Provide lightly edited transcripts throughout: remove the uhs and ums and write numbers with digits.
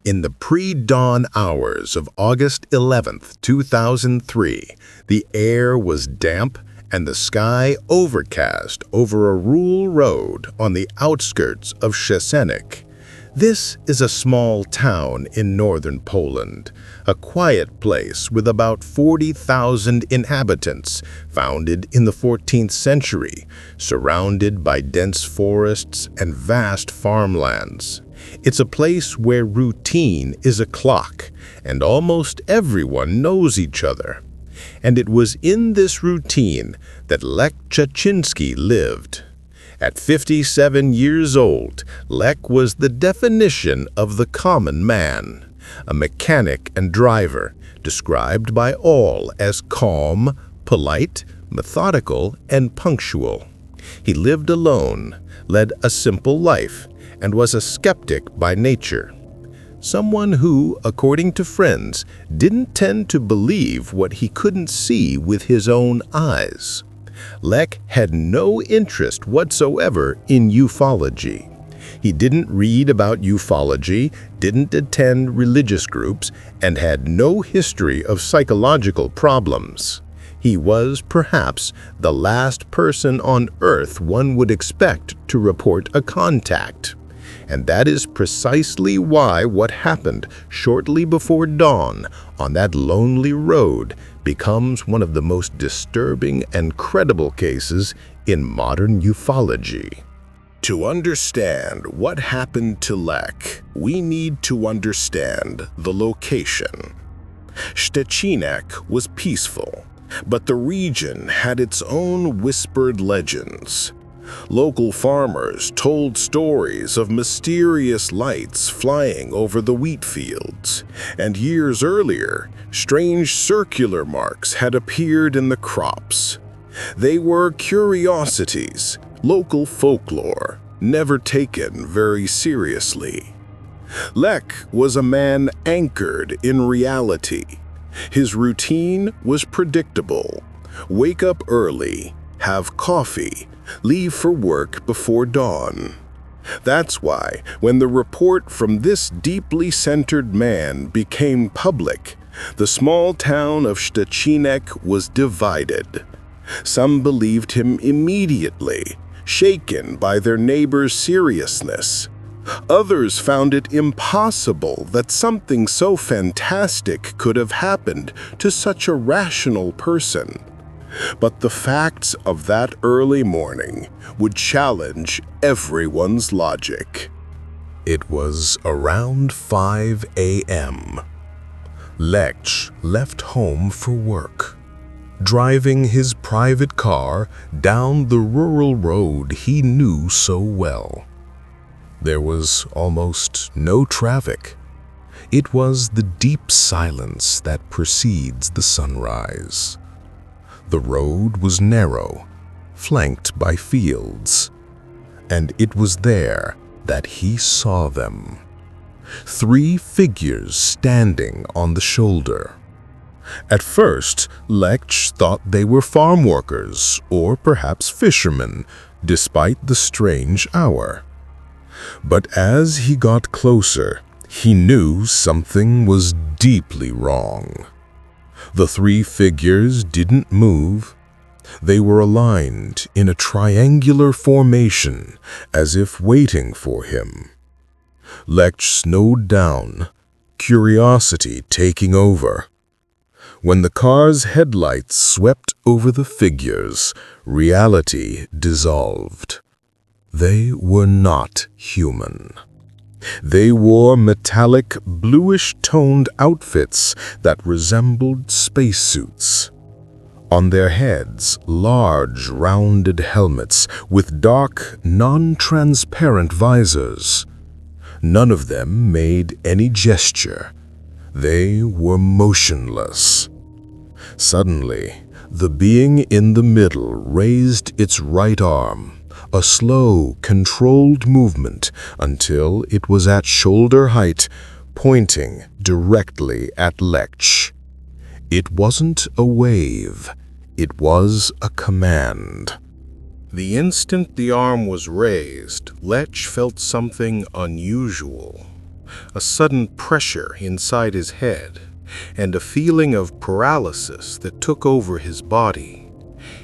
In the pre-dawn hours of August 11th, 2003, the air was damp and the sky overcast over a rural road on the outskirts of Szczecinek. This is a small town in northern Poland, a quiet place with about 40,000 inhabitants, founded in the 14th century, surrounded by dense forests and vast farmlands. It's a place where routine is a clock, and almost everyone knows each other. And it was in this routine that Lech Chacinski lived. At 57 years old, Lech was the definition of the common man, a mechanic and driver, described by all as calm, polite, methodical, and punctual. He lived alone, led a simple life, and was a skeptic by nature. Someone who, according to friends, didn't tend to believe what he couldn't see with his own eyes. Lech had no interest whatsoever in ufology. He didn't read about ufology, didn't attend religious groups, and had no history of psychological problems. He was, perhaps, the last person on Earth one would expect to report a contact. And that is precisely why what happened shortly before dawn on that lonely road becomes one of the most disturbing and credible cases in modern ufology. To understand what happened to Lech, we need to understand the location. Szczecinek was peaceful, but the region had its own whispered legends. Local farmers told stories of mysterious lights flying over the wheat fields, and years earlier, strange circular marks had appeared in the crops. They were curiosities, local folklore, never taken very seriously. Lech was a man anchored in reality. His routine was predictable. Wake up early, have coffee, leave for work before dawn. That's why, when the report from this deeply centered man became public, the small town of Szczecinek was divided. Some believed him immediately, shaken by their neighbors' seriousness. Others found it impossible that something so fantastic could have happened to such a rational person. But the facts of that early morning would challenge everyone's logic. It was around 5 a.m. Lech left home for work, driving his private car down the rural road he knew so well. There was almost no traffic. It was the deep silence that precedes the sunrise. The road was narrow, flanked by fields, and it was there that he saw them. 3 figures standing on the shoulder. At first, Lech thought they were farm workers or perhaps fishermen, despite the strange hour. But as he got closer, he knew something was deeply wrong. The 3 figures didn't move. They were aligned in a triangular formation, as if waiting for him. Lech slowed down, curiosity taking over. When the car's headlights swept over the figures, reality dissolved. They were not human. They wore metallic, bluish-toned outfits that resembled spacesuits. On their heads, large, rounded helmets with dark, non-transparent visors. None of them made any gesture. They were motionless. Suddenly, the being in the middle raised its right arm, a slow, controlled movement until it was at shoulder height, pointing directly at Lech. It wasn't a wave, it was a command. The instant the arm was raised, Lech felt something unusual. a sudden pressure inside his head, and a feeling of paralysis that took over his body.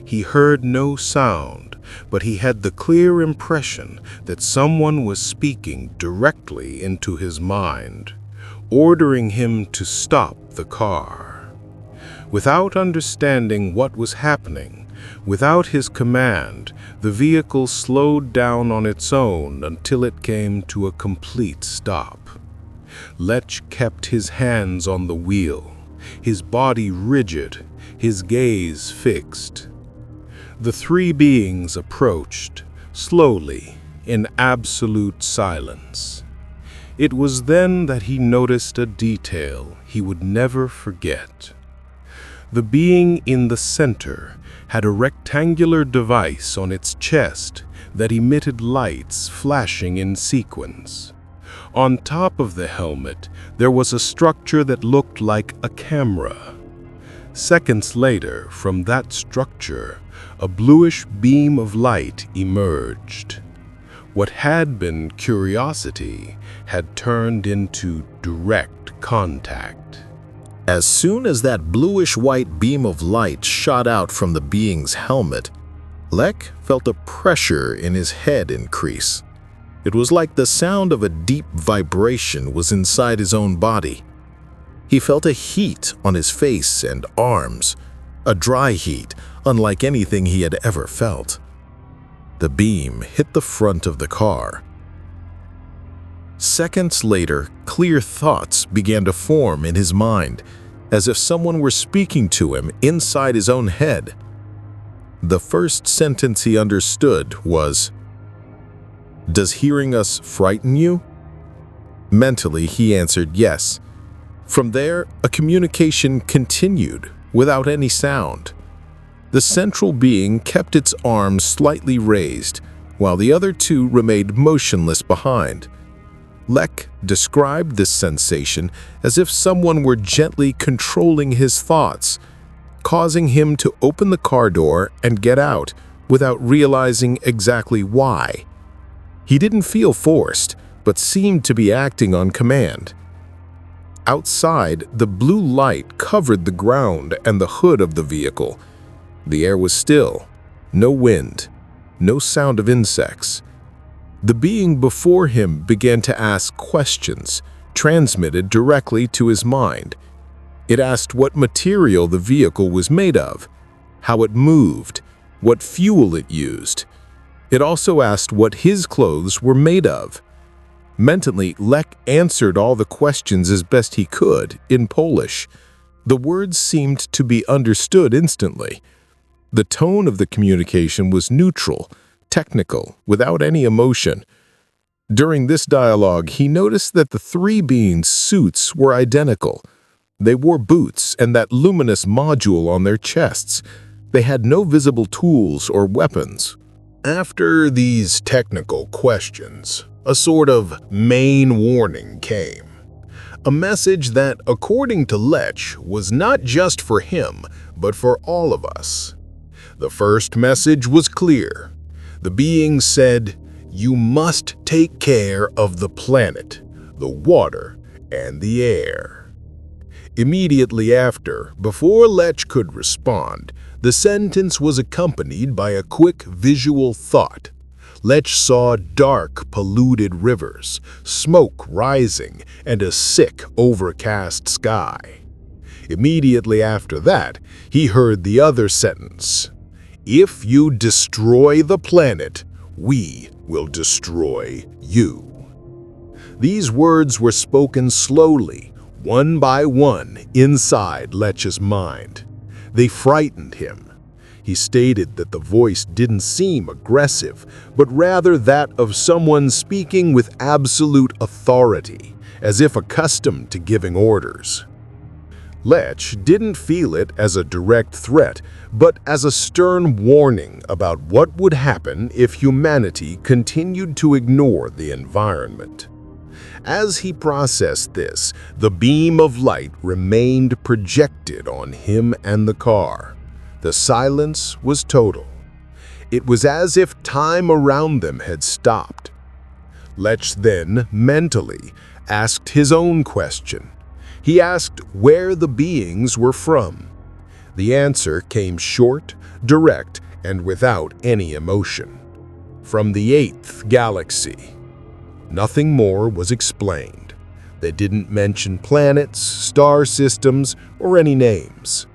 He heard no sound, but he had the clear impression that someone was speaking directly into his mind, ordering him to stop the car. Without understanding what was happening, without his command, the vehicle slowed down on its own until it came to a complete stop. Lech kept his hands on the wheel, his body rigid, his gaze fixed. The three beings approached, slowly, in absolute silence. It was then that he noticed a detail he would never forget. The being in the center had a rectangular device on its chest that emitted lights flashing in sequence. On top of the helmet, there was a structure that looked like a camera. Seconds later, from that structure, a bluish beam of light emerged. What had been curiosity had turned into direct contact. As soon as that bluish-white beam of light shot out from the being's helmet, Lech felt a pressure in his head increase. It was like the sound of a deep vibration was inside his own body. He felt a heat on his face and arms, a dry heat unlike anything he had ever felt. The beam hit the front of the car. Seconds later, clear thoughts began to form in his mind, as if someone were speaking to him inside his own head. The first sentence he understood was, "Does hearing us frighten you?" Mentally, he answered yes. From there, a communication continued without any sound. The central being kept its arms slightly raised, while the other two remained motionless behind. Lech described this sensation as if someone were gently controlling his thoughts, causing him to open the car door and get out without realizing exactly why. He didn't feel forced, but seemed to be acting on command. Outside, the blue light covered the ground and the hood of the vehicle. The air was still, no wind, no sound of insects. The being before him began to ask questions, transmitted directly to his mind. It asked what material the vehicle was made of, how it moved, what fuel it used. It also asked what his clothes were made of. Mentally, Lech answered all the questions as best he could in Polish. The words seemed to be understood instantly. The tone of the communication was neutral, technical, without any emotion. During this dialogue, he noticed that the three beings' suits were identical. They wore boots and that luminous module on their chests. They had no visible tools or weapons. After these technical questions, a sort of main warning came. A message that, according to Lech, was not just for him, but for all of us. The first message was clear. The being said, "You must take care of the planet, the water, and the air." Immediately after, before Lech could respond, the sentence was accompanied by a quick visual thought. Lech saw dark, polluted rivers, smoke rising, and a sick, overcast sky. Immediately after that, he heard the other sentence, "If you destroy the planet, we will destroy you." These words were spoken slowly, one by one, inside Lech's mind. They frightened him. He stated that the voice didn't seem aggressive, but rather that of someone speaking with absolute authority, as if accustomed to giving orders. Lech didn't feel it as a direct threat, but as a stern warning about what would happen if humanity continued to ignore the environment. As he processed this, the beam of light remained projected on him and the car. The silence was total. It was as if time around them had stopped. Lech then, mentally, asked his own question. He asked where the beings were from. The answer came short, direct, and without any emotion. From the 8th galaxy. Nothing more was explained. They didn't mention planets, star systems, or any names.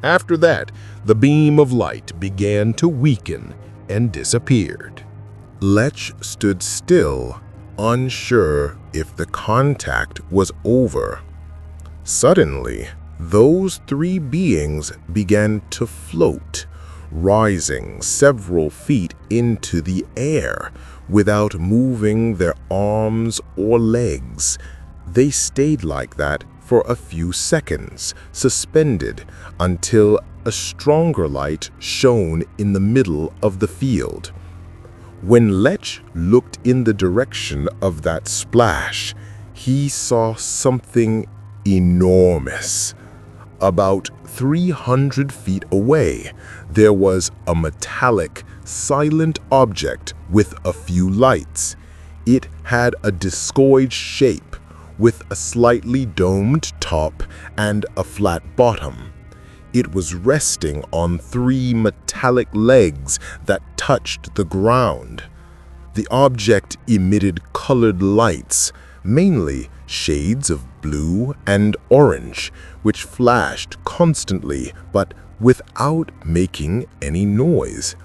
After that, the beam of light began to weaken and disappeared. Lech stood still, unsure if the contact was over. Suddenly, those 3 beings began to float, rising several feet into the air without moving their arms or legs. They stayed like that for a few seconds, suspended until a stronger light shone in the middle of the field. When Lech looked in the direction of that splash, he saw something enormous. About 300 feet away, there was a metallic, silent object with a few lights. It had a discoid shape, with a slightly domed top and a flat bottom. It was resting on 3 metallic legs that touched the ground. The object emitted colored lights, mainly shades of blue and orange, which flashed constantly but without making any noise.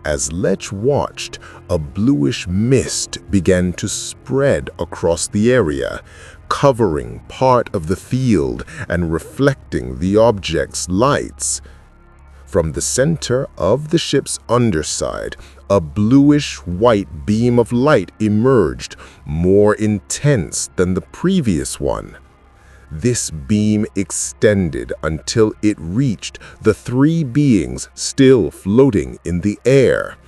As Lech watched, a bluish mist began to spread across the area, covering part of the field and reflecting the object's lights. From the center of the ship's underside, a bluish-white beam of light emerged, more intense than the previous one. This beam extended until it reached the 3 beings still floating in the air.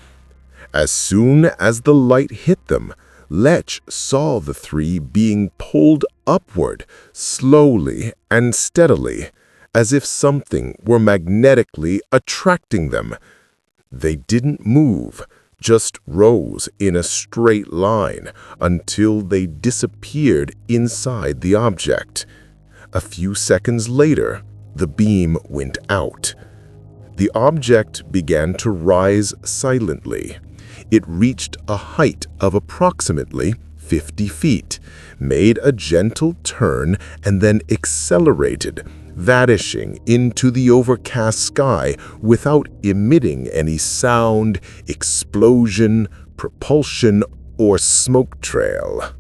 As soon as the light hit them, Lech saw the 3 being pulled upward, slowly and steadily, as if something were magnetically attracting them. They didn't move, just rose in a straight line until they disappeared inside the object. A few seconds later, the beam went out. The object began to rise silently. It reached a height of approximately 50 feet, made a gentle turn, and then accelerated, vanishing into the overcast sky without emitting any sound, explosion, propulsion, or smoke trail.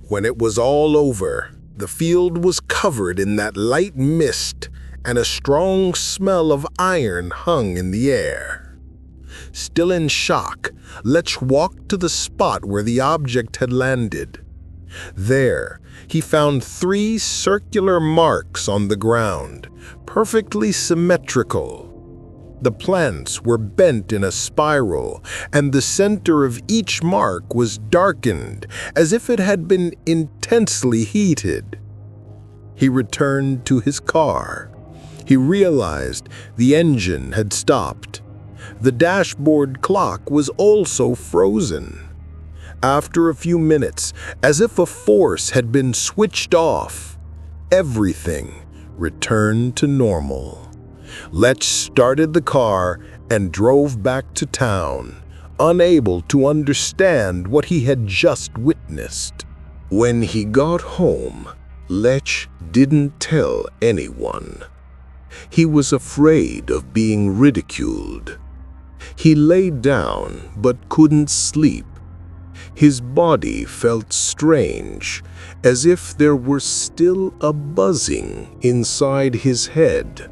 When it was all over, the field was covered in that light mist, and a strong smell of iron hung in the air. Still in shock, Lech walked to the spot where the object had landed. There, he found 3 circular marks on the ground, perfectly symmetrical. The plants were bent in a spiral, and the center of each mark was darkened, as if it had been intensely heated. He returned to his car. He realized the engine had stopped. The dashboard clock was also frozen. After a few minutes, as if a force had been switched off, everything returned to normal. Lech started the car and drove back to town, unable to understand what he had just witnessed. When he got home, Lech didn't tell anyone. He was afraid of being ridiculed. He lay down but couldn't sleep. His body felt strange, as if there were still a buzzing inside his head.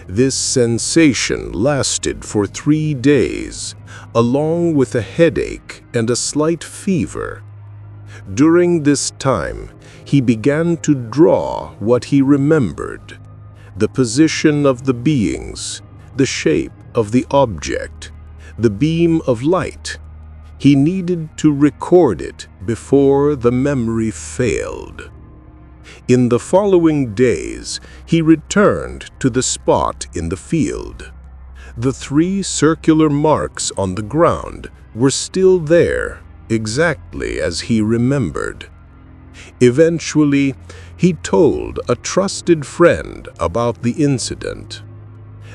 This sensation lasted for 3 days, along with a headache and a slight fever. During this time, he began to draw what he remembered: the position of the beings, the shape of the object, the beam of light. He needed to record it before the memory failed. In the following days, he returned to the spot in the field. The 3 circular marks on the ground were still there, exactly as he remembered. Eventually, he told a trusted friend about the incident.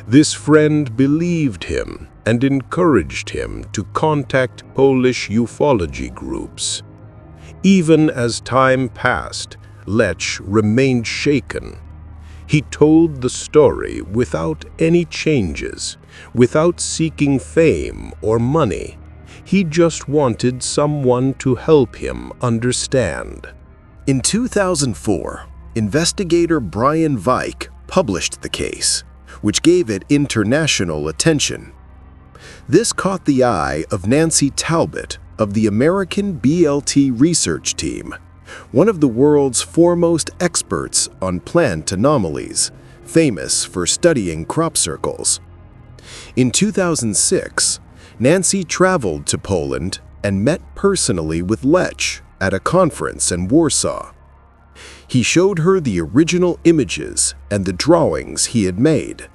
This friend believed him and encouraged him to contact Polish ufology groups. Even as time passed, Lech remained shaken. He told the story without any changes, without seeking fame or money. He just wanted someone to help him understand. In 2004, investigator Brian Veik published the case, which gave it international attention. This caught the eye of Nancy Talbot of the American BLT research team, one of the world's foremost experts on plant anomalies, famous for studying crop circles. In 2006, Nancy traveled to Poland and met personally with Lech at a conference in Warsaw. He showed her the original images and the drawings he had made.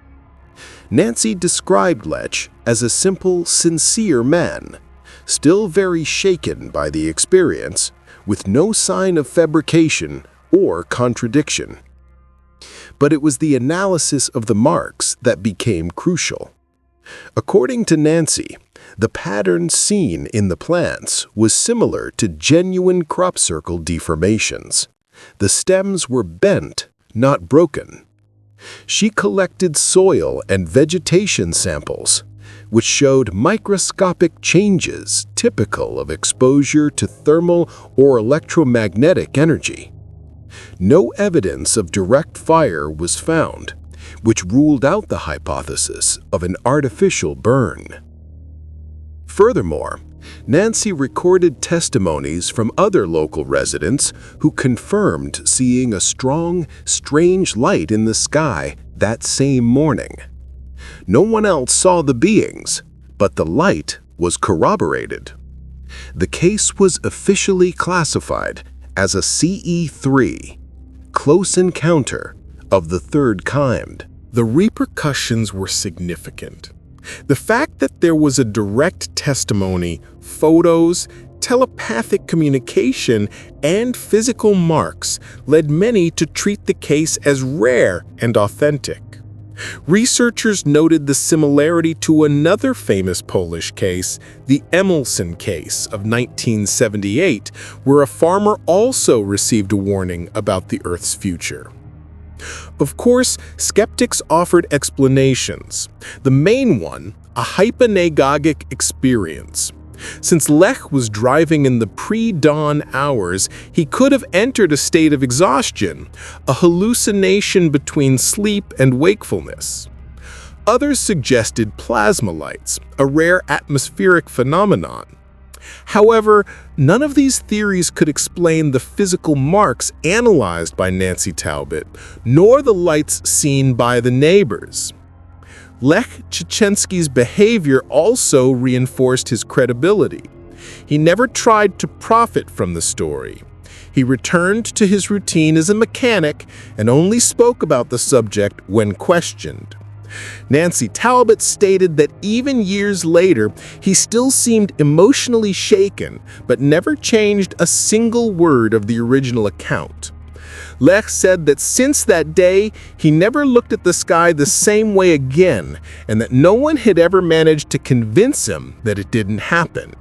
Nancy described Lech as a simple, sincere man, still very shaken by the experience, with no sign of fabrication or contradiction. But it was the analysis of the marks that became crucial. According to Nancy, the pattern seen in the plants was similar to genuine crop circle deformations. The stems were bent, not broken. She collected soil and vegetation samples, which showed microscopic changes typical of exposure to thermal or electromagnetic energy. No evidence of direct fire was found, which ruled out the hypothesis of an artificial burn. Furthermore, Nancy recorded testimonies from other local residents who confirmed seeing a strong, strange light in the sky that same morning. No one else saw the beings, but the light was corroborated. The case was officially classified as a CE3, close encounter of the third kind. The repercussions were significant. The fact that there was a direct testimony, photos, telepathic communication, and physical marks led many to treat the case as rare and authentic. Researchers noted the similarity to another famous Polish case, the Emelson case of 1978, where a farmer also received a warning about the Earth's future. Of course, skeptics offered explanations. The main one, a hyponagogic experience. Since Lech was driving in the pre-dawn hours, he could have entered a state of exhaustion, a hallucination between sleep and wakefulness. Others suggested plasma lights, a rare atmospheric phenomenon. However, none of these theories could explain the physical marks analyzed by Nancy Talbot, nor the lights seen by the neighbors. Lech Chacinski's behavior also reinforced his credibility. He never tried to profit from the story. He returned to his routine as a mechanic and only spoke about the subject when questioned. Nancy Talbot stated that even years later, he still seemed emotionally shaken, but never changed a single word of the original account. Lech said that since that day, he never looked at the sky the same way again, and that no one had ever managed to convince him that it didn't happen.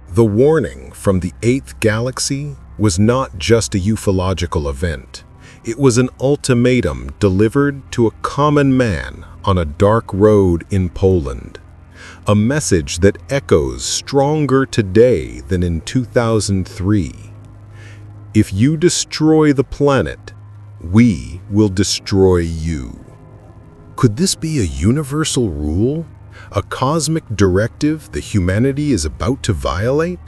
The warning from the 8th galaxy was not just a ufological event. It was an ultimatum delivered to a common man on a dark road in Poland. A message that echoes stronger today than in 2003. If you destroy the planet, we will destroy you. Could this be a universal rule? A cosmic directive that humanity is about to violate?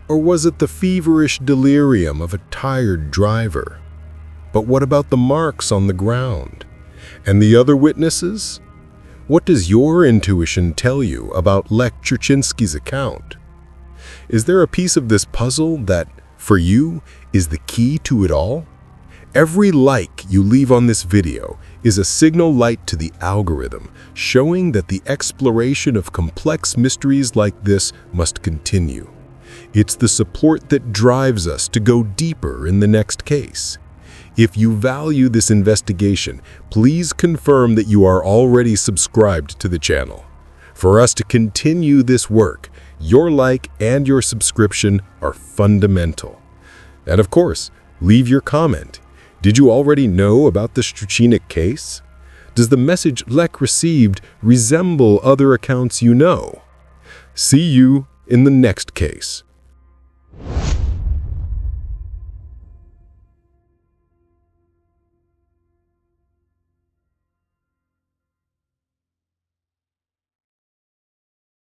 Or was it the feverish delirium of a tired driver? But what about the marks on the ground? And the other witnesses? What does your intuition tell you about Lech Chacinski's account? Is there a piece of this puzzle that, for you, is the key to it all? Every like you leave on this video is a signal light to the algorithm, showing that the exploration of complex mysteries like this must continue. It's the support that drives us to go deeper in the next case. If you value this investigation, please confirm that you are already subscribed to the channel. For us to continue this work, your like and your subscription are fundamental. And of course, leave your comment. Did you already know about the Szczecinek case? Does the message Lech received resemble other accounts you know? See you in the next case.